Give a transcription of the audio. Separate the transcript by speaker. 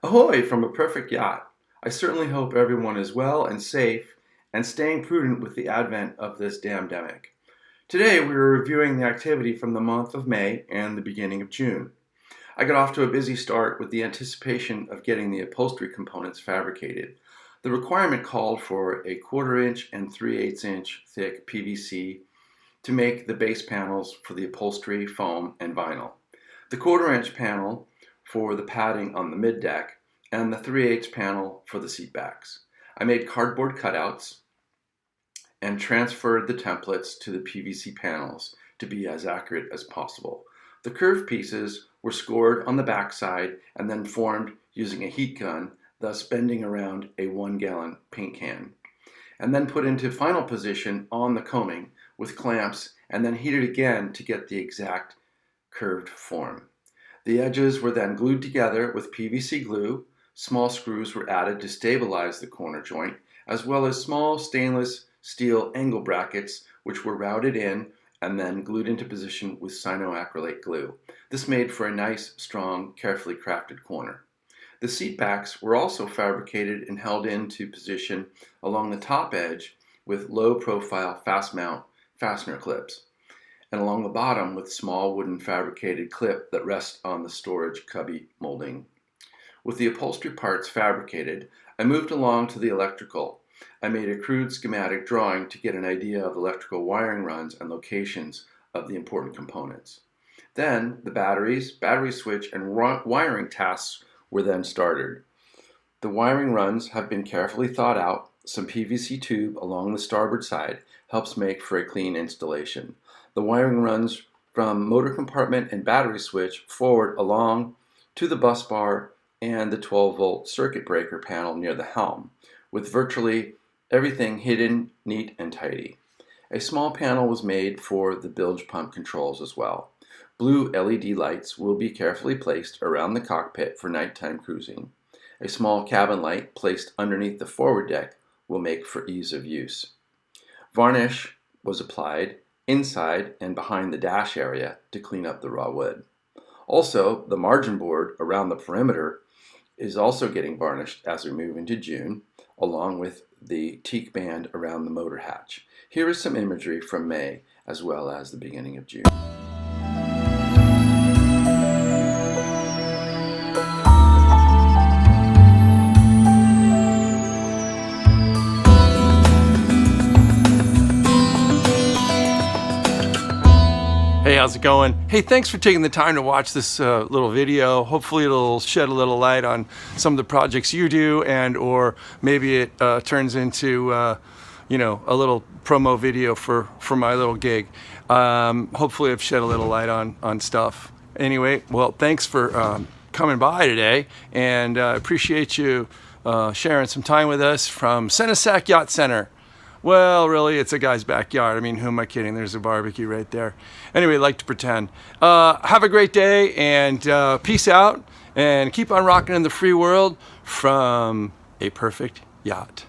Speaker 1: Ahoy from a perfect yacht. I certainly hope everyone is well and safe and staying prudent with the advent of this damdemic. Today we're reviewing the activity from the month of May and the beginning of June. I got off to a busy start with the anticipation of getting the upholstery components fabricated. The requirement called for a 1/4 inch and 3/8 inch thick PVC to make the base panels for the upholstery, foam, and vinyl. The 1/4 inch panel for the padding on the mid-deck, and the 3/8 panel for the seat backs. I made cardboard cutouts and transferred the templates to the PVC panels to be as accurate as possible. The curved pieces were scored on the back side and then formed using a heat gun, thus bending around a 1-gallon paint can, and then put into final position on the combing with clamps and then heated again to get the exact curved form. The edges were then glued together with PVC glue. Small screws were added to stabilize the corner joint, as well as small stainless steel angle brackets which were routed in and then glued into position with cyanoacrylate glue. This made for a nice, strong, carefully crafted corner. The seat backs were also fabricated and held into position along the top edge with low-profile fast mount fastener clips, and along the bottom with small wooden fabricated clip that rests on the storage cubby molding. With the upholstery parts fabricated, I moved along to the electrical. I made a crude schematic drawing to get an idea of electrical wiring runs and locations of the important components. Then the batteries, battery switch, and wiring tasks were then started. The wiring runs have been carefully thought out. Some PVC tube along the starboard side helps make for a clean installation. The wiring runs from motor compartment and battery switch forward along to the bus bar and the 12-volt circuit breaker panel near the helm, with virtually everything hidden, neat, and tidy. A small panel was made for the bilge pump controls as well. Blue LED lights will be carefully placed around the cockpit for nighttime cruising. A small cabin light placed underneath the forward deck will make for ease of use. Varnish was applied inside and behind the dash area to clean up the raw wood. Also, the margin board around the perimeter is also getting varnished as we move into June, along with the teak band around the motor hatch. Here is some imagery from May as well as the beginning of June. Hey, how's it going? Hey, thanks for taking the time to watch this little video. Hopefully it'll shed a little light on some of the projects you do, and or maybe it turns into you know, a little promo video for my little gig. Hopefully I've shed a little light on stuff. Anyway, well, thanks for coming by today, and appreciate you sharing some time with us from Senesac Yacht Center. Well, really, it's a guy's backyard. I mean, who am I kidding? There's a barbecue right there. Anyway, like to pretend. Have a great day, and peace out, and keep on rocking in the free world from a perfect yacht.